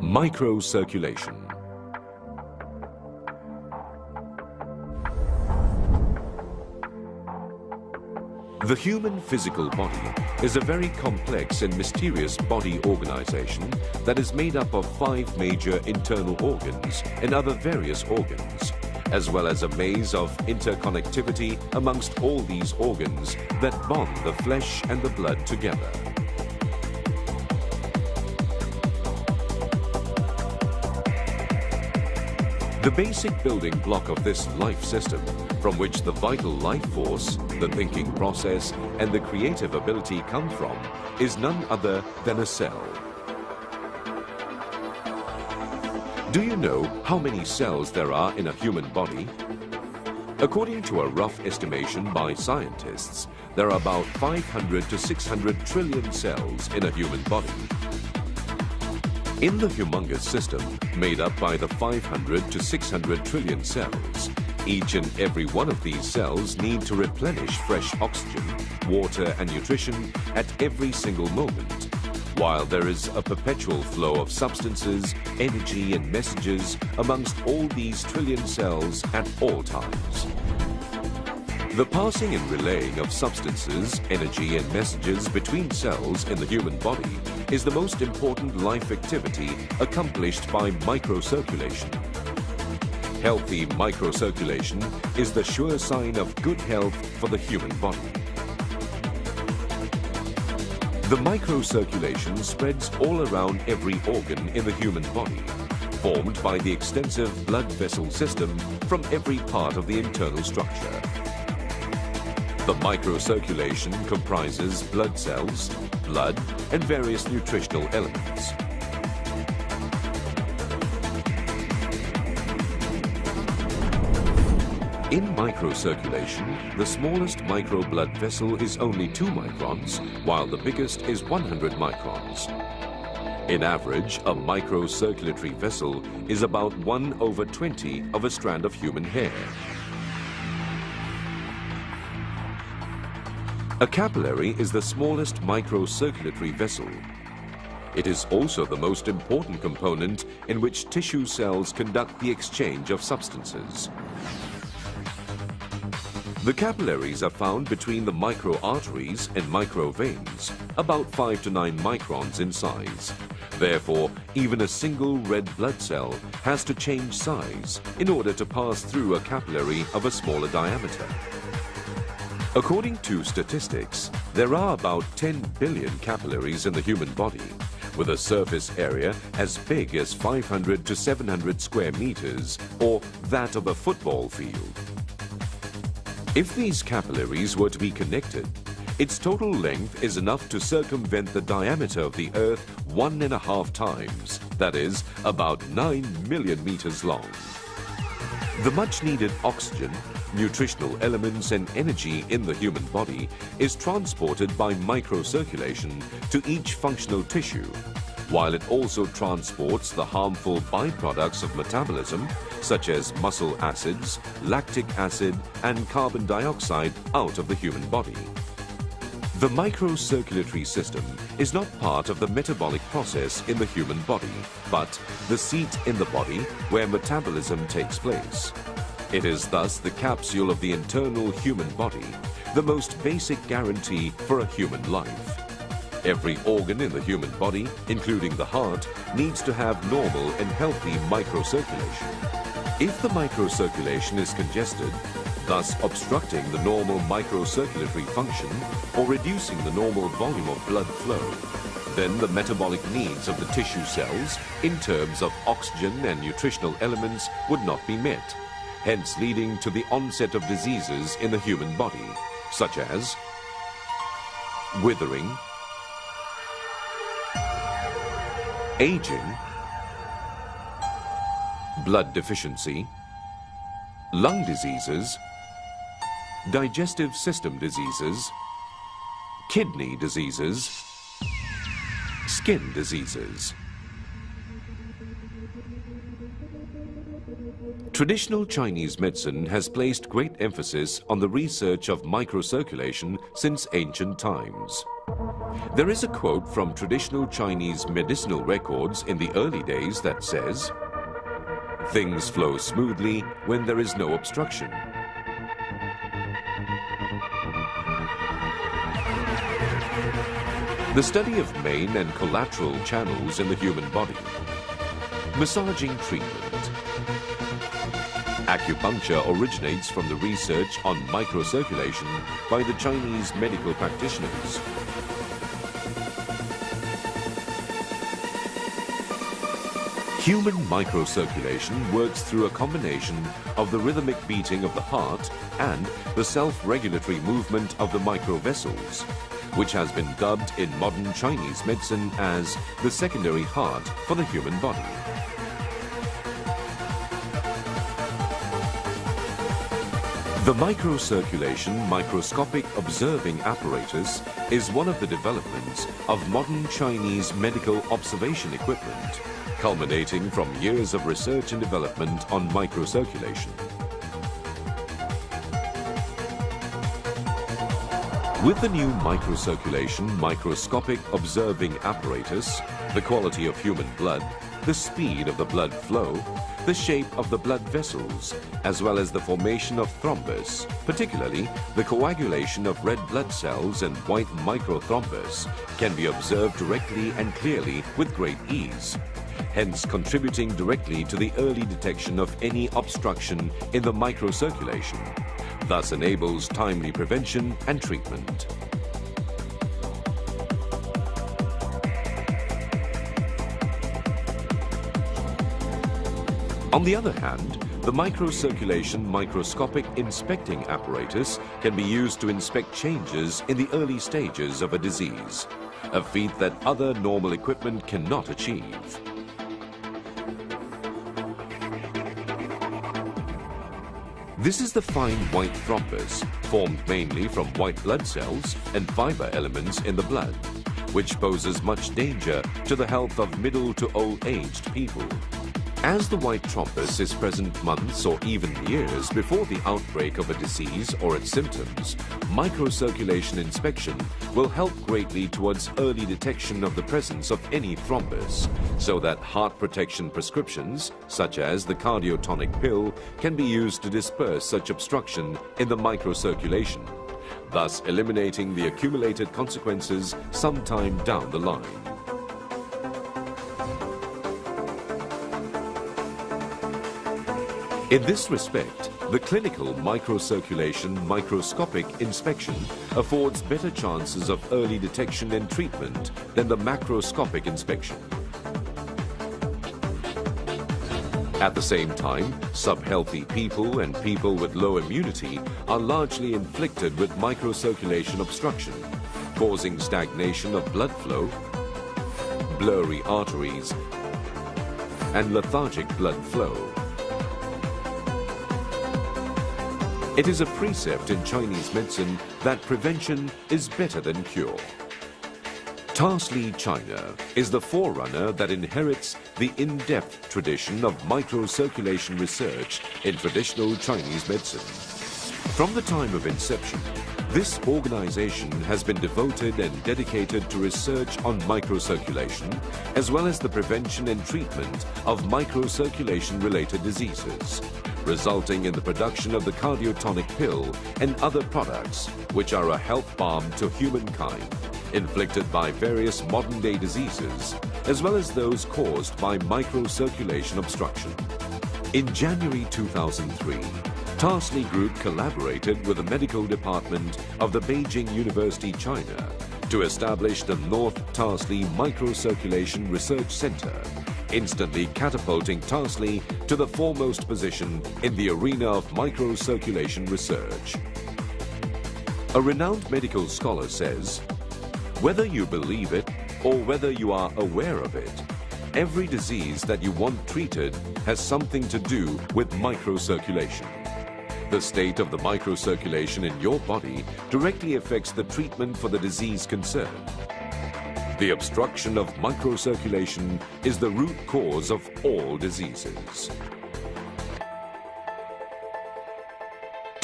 Microcirculation. The human physical body is a very complex and mysterious body organization that is made up of 5 major internal organs and other various organs, as well as a maze of interconnectivity amongst all these organs that bond the flesh and the blood together. The basic building block of this life system, from which the vital life force, the thinking process, and the creative ability come from, is none other than a cell. Do you know how many cells there are in a human body? According to a rough estimation by scientists, there are about 500 to 600 trillion cells in a human body. In the humongous system, made up by the 500 to 600 trillion cells, each and every one of these cells need to replenish fresh oxygen, water and nutrition at every single moment, while there is a perpetual flow of substances, energy and messages amongst all these trillion cells at all times. The passing and relaying of substances, energy and messages between cells in the human body is the most important life activity accomplished by microcirculation. Healthy microcirculation is the sure sign of good health for the human body. The microcirculation spreads all around every organ in the human body, formed by the extensive blood vessel system from every part of the internal structure. The microcirculation comprises blood cells, blood, and various nutritional elements. In microcirculation, the smallest microblood vessel is only 2 microns, while the biggest is 100 microns. In average, a microcirculatory vessel is about 1/20 of a strand of human hair. A capillary is the smallest microcirculatory vessel. It is also the most important component in which tissue cells conduct the exchange of substances. The capillaries are found between the microarteries and microveins, about 5 to 9 microns in size. Therefore, even a single red blood cell has to change size in order to pass through a capillary of a smaller diameter. According to statistics, there are about 10 billion capillaries in the human body, with a surface area as big as 500 to 700 square meters, or that of a football field. If these capillaries were to be connected, its total length is enough to circumvent the diameter of the Earth 1.5 times, that is, about 9 million meters long. The much-needed oxygen, nutritional elements and energy in the human body is transported by microcirculation to each functional tissue, while it also transports the harmful byproducts of metabolism, such as muscle acids, lactic acid and carbon dioxide out of the human body. The microcirculatory system is not part of the metabolic process in the human body, but the seat in the body where metabolism takes place. It is thus the capsule of the internal human body, the most basic guarantee for a human life. Every organ in the human body, including the heart, needs to have normal and healthy microcirculation. If the microcirculation is congested, thus obstructing the normal microcirculatory function or reducing the normal volume of blood flow, then the metabolic needs of the tissue cells in terms of oxygen and nutritional elements would not be met, hence leading to the onset of diseases in the human body, such as withering, aging, blood deficiency, lung diseases, digestive system diseases, kidney diseases, skin diseases. Traditional Chinese medicine has placed great emphasis on the research of microcirculation since ancient times. There is a quote from traditional Chinese medicinal records in the early days that says, "Things flow smoothly when there is no obstruction." The study of main and collateral channels in the human body. Massaging treatment. Acupuncture originates from the research on microcirculation by the Chinese medical practitioners. Human microcirculation works through a combination of the rhythmic beating of the heart and the self-regulatory movement of the microvessels, which has been dubbed in modern Chinese medicine as the secondary heart for the human body. The microcirculation microscopic observing apparatus is one of the developments of modern Chinese medical observation equipment, culminating from years of research and development on microcirculation. With the new microcirculation microscopic observing apparatus, the quality of human blood, the speed of the blood flow, the shape of the blood vessels, as well as the formation of thrombus, particularly the coagulation of red blood cells and white microthrombus, can be observed directly and clearly with great ease, hence contributing directly to the early detection of any obstruction in the microcirculation, thus enables timely prevention and treatment. On the other hand, the microcirculation microscopic inspecting apparatus can be used to inspect changes in the early stages of a disease, a feat that other normal equipment cannot achieve. This is the fine white thrombus, formed mainly from white blood cells and fiber elements in the blood, which poses much danger to the health of middle to old-aged people. As the white thrombus is present months or even years before the outbreak of a disease or its symptoms, microcirculation inspection will help greatly towards early detection of the presence of any thrombus, so that heart protection prescriptions, such as the cardiotonic pill, can be used to disperse such obstruction in the microcirculation, thus eliminating the accumulated consequences sometime down the line. In this respect, the clinical microcirculation microscopic inspection affords better chances of early detection and treatment than the macroscopic inspection. At the same time, sub-healthy people and people with low immunity are largely inflicted with microcirculation obstruction, causing stagnation of blood flow, blurry arteries, and lethargic blood flow. It is a precept in Chinese medicine that prevention is better than cure. Tarsli, China, is the forerunner that inherits the in-depth tradition of microcirculation research in traditional Chinese medicine. From the time of inception, this organization has been devoted and dedicated to research on microcirculation, as well as the prevention and treatment of microcirculation-related diseases, resulting in the production of the cardiotonic pill and other products, which are a health balm to humankind, inflicted by various modern-day diseases, as well as those caused by microcirculation obstruction. In January 2003, Tarsli Group collaborated with the medical department of the Beijing University, China, to establish the North Tarsli Microcirculation Research Center, instantly catapulting Tarsli to the foremost position in the arena of microcirculation research. A renowned medical scholar says, "Whether you believe it or whether you are aware of it, every disease that you want treated has something to do with microcirculation. The state of the microcirculation in your body directly affects the treatment for the disease concerned. The obstruction of microcirculation is the root cause of all diseases."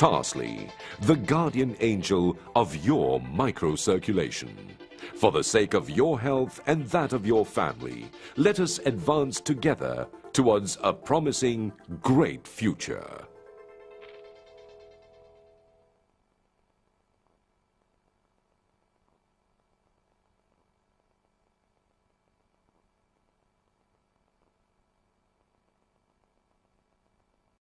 Tarsley, the guardian angel of your microcirculation. For the sake of your health and that of your family, let us advance together towards a promising great future.